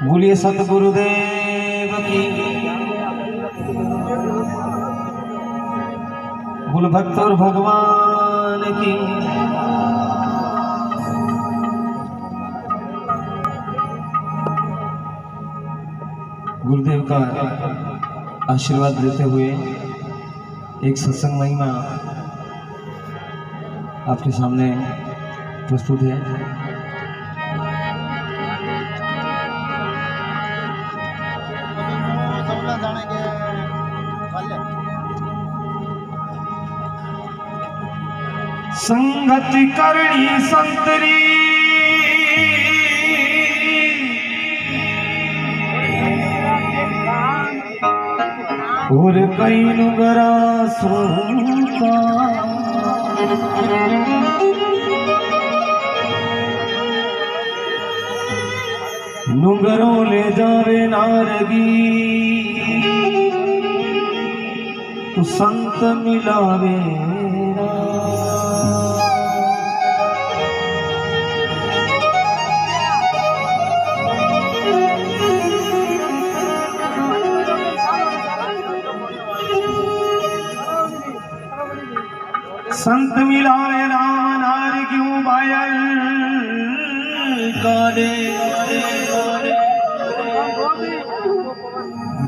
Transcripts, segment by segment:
बोलिए सतगुरुदेव की। बोल भक्त और भगवान की। गुरुदेव का आशीर्वाद देते हुए एक सत्संग महिमा आपके सामने प्रस्तुत है। संगत करनी संतरी और कई नुगरा सोका नुगरों ले जावे नारगी तो संत मिलावे संत मिलावे राम नार क्यों बायल काले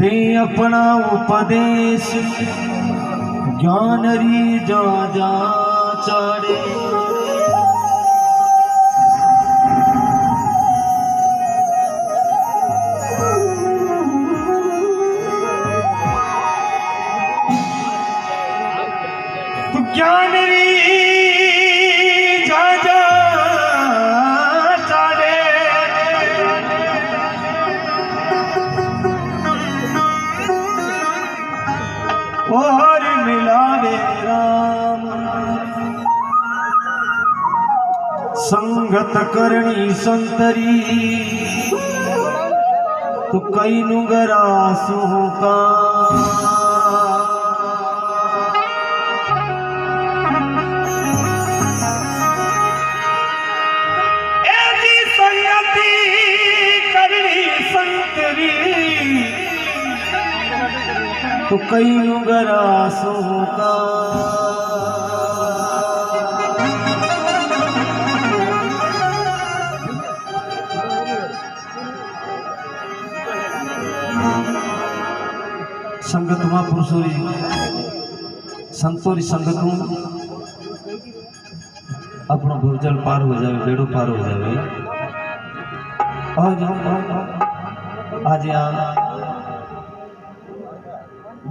दे अपना उपदेश ज्ञान री जा जा चाड़े। तो ज्ञान री जा जा चाड़े और मिलावे राम संगत करनी संतरी तो कई नुगरा सुका तो कई नुगरा सोका संगत महापुरुषोरी संतोरी संगत अपना भूजल पार हो जाए, बेड़ो पार हो जाए। आज यहाँ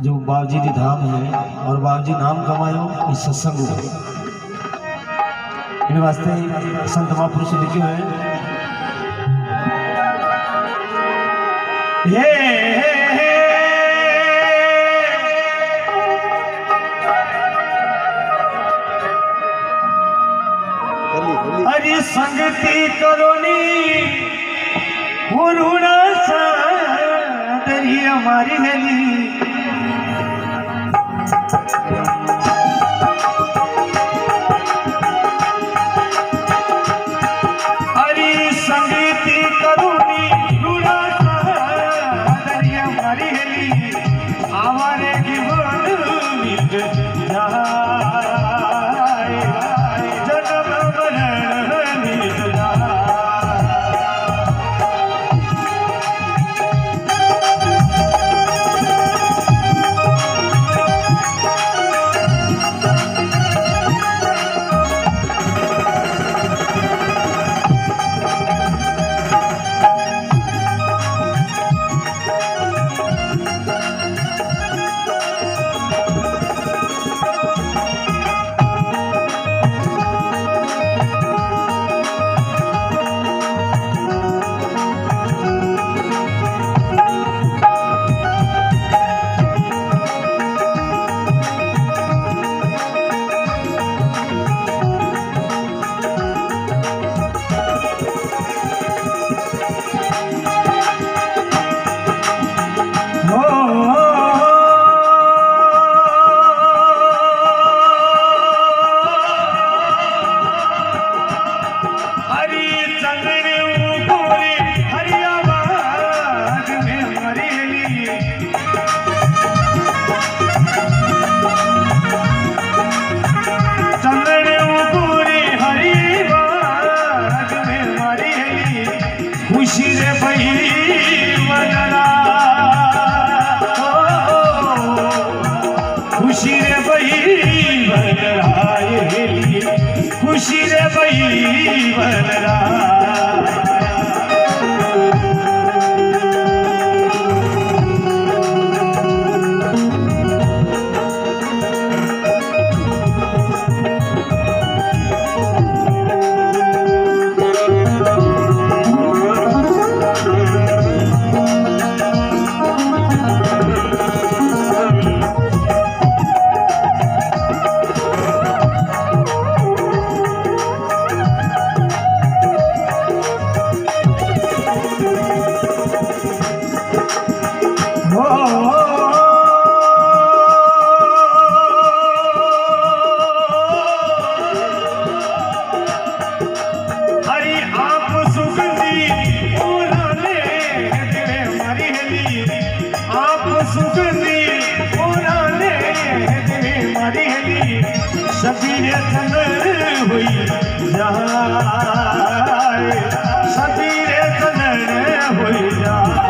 जो बाबजी जी धाम है और बाबजी नाम कमायो इस सत्संग में इन वास्ते संत महापुरुष लिखे हुए अरे संगति करोनी हुरुणा सादरी हमारी हेली खुशी रे भई बनरा सबीरे चंदन हुई जाए सबीरे चंदन हुई जाए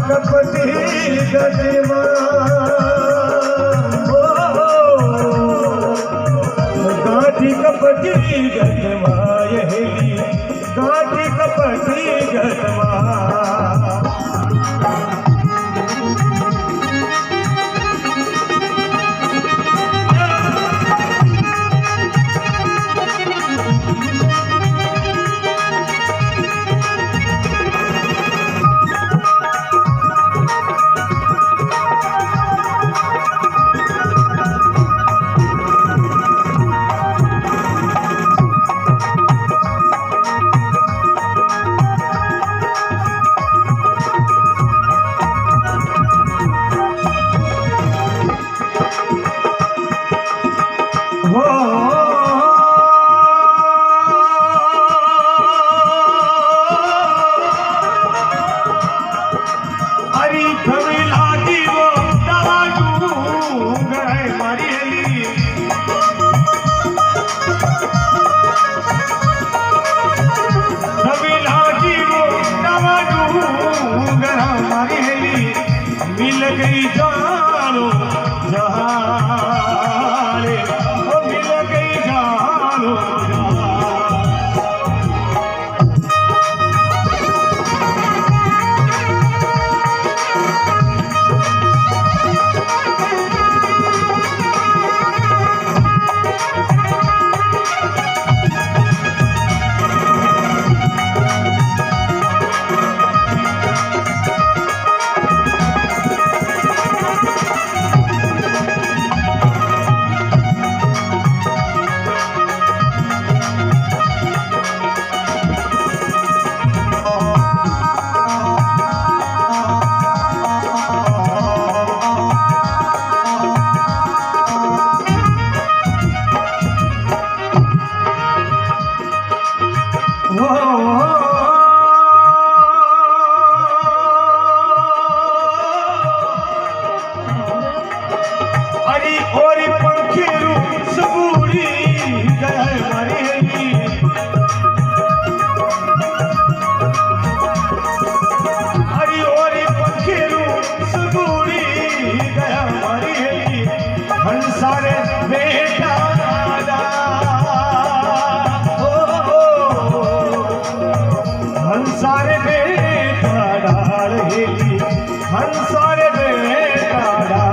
कपटी गजमा गाठी कपटी गजमा यही गाठी कपटी गजमा हंसारे बेकारा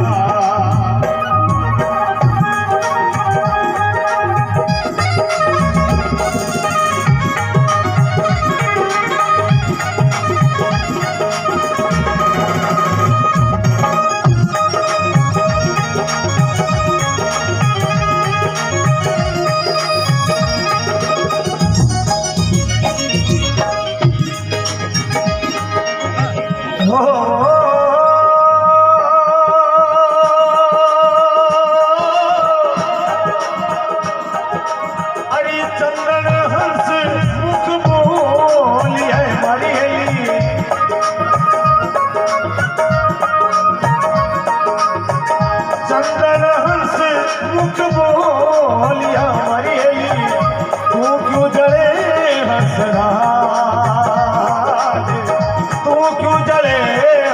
चंदन हंस मुख बोली है मारी चंदन हंस मुख बोलिया मारी तू क्यों जले हंसरा तू क्यों जले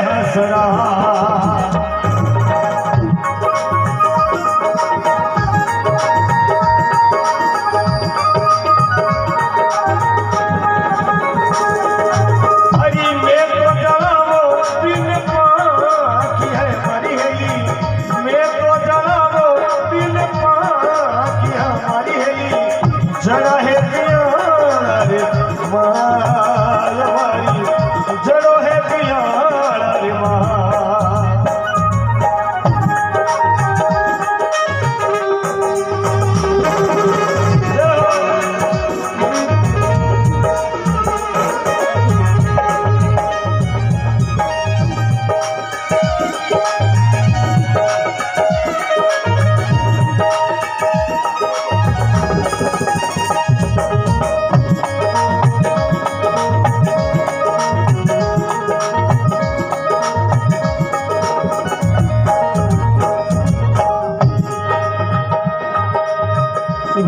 हंसरा जड़ा है प्यार माल मारी जड़ो है प्यार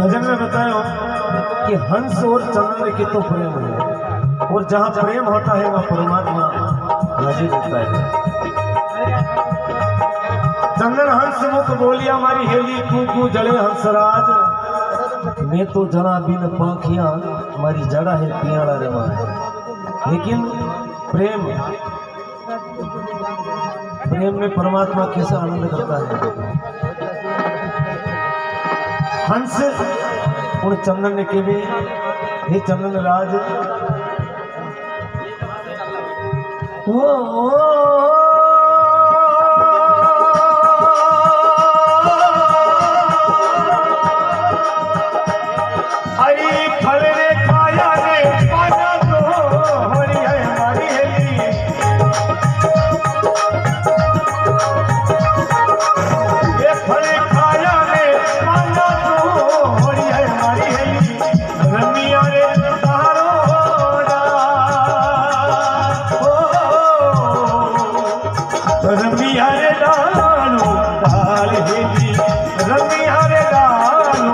भजन में बताया कि हंस और चंदन में कितना प्रेम है और जहाँ प्रेम होता है वहाँ परमात्मा हाजिर होता है। चंदन हंस मुख बोलिया हमारी हेली तू क्यों जड़े हंसराज मैं तो जरा बिन पाखिया हमारी जड़ा है पियाड़ा रमा। लेकिन प्रेम में परमात्मा कैसा आनंद करता है। हंस उन चंदन ने के भी हे चंदन राज अरे फल रे खाया रे पाना तो हरी है हमारी हेली ये फल खाया रे पाना रमिया रे तारो रमिया रे डालो डाल हेली रमिया रे डालो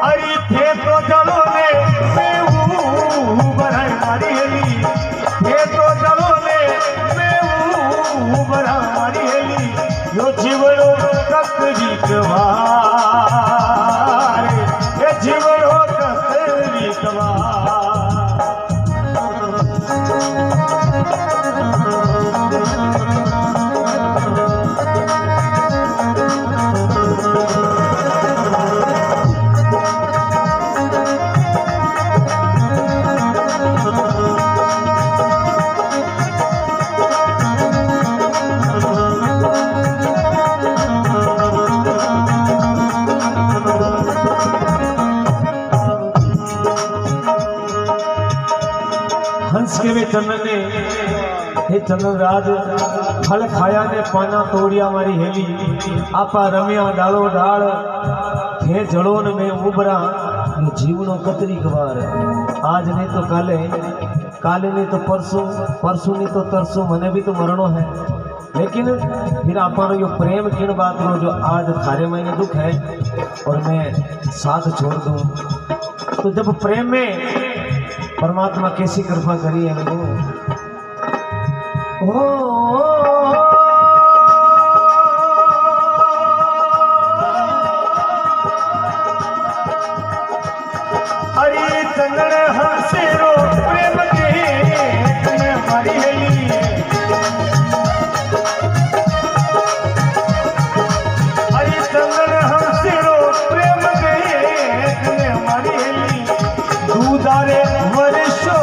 अरे थे तो चलो ने थे तो चलो ने बड़ा मारी हेली यो जीवड़ो कतरी कवार ये जीवड़ो कतरी कवार हंस के वे चंदन ने हे चंद्रराज फल खाया ने पाना तोड़िया मारी हेली आपा रमिया डालो डाल थे जड़ोन में उबरा ये जीवनो कतरी गवार आज नहीं तो काले काले नहीं तो परसों परसों नहीं तो तरसों मने भी तो मरणो है लेकिन फिर आपनो यो प्रेम किन बात रो जो आज थारे महीने दुख है और मैं साथ छोड़ दूं तो जब प्रेम में परमात्मा कैसी कृपा करी है लोगों अरे चंदन हंसे रो प्रेम के हमारी हेली अरे चंदन हंसे रो प्रेम के हमारी हेली दूधारे वर्षों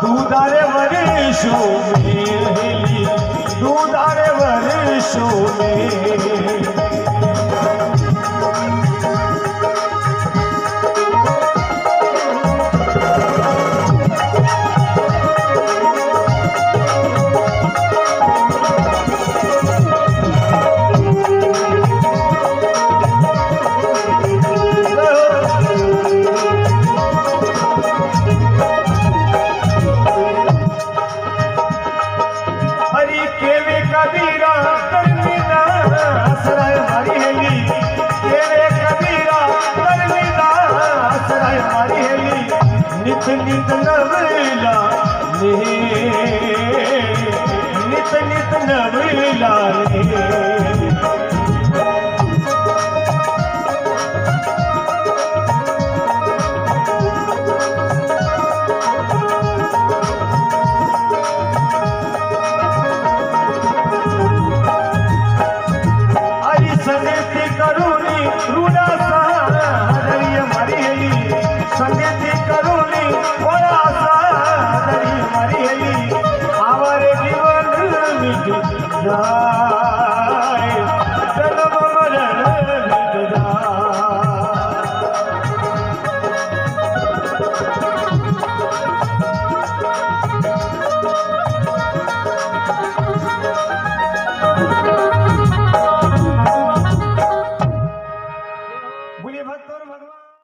दूधारे वर्षों में दूधारे वर्षों में नित नित नवला नित नित नवला अरे संगति करूनी रूड़ा सा हरी हमारी हेली संगति करूनी बड़ा सा हरी हमारी हेली हमारे जीवन मिट जा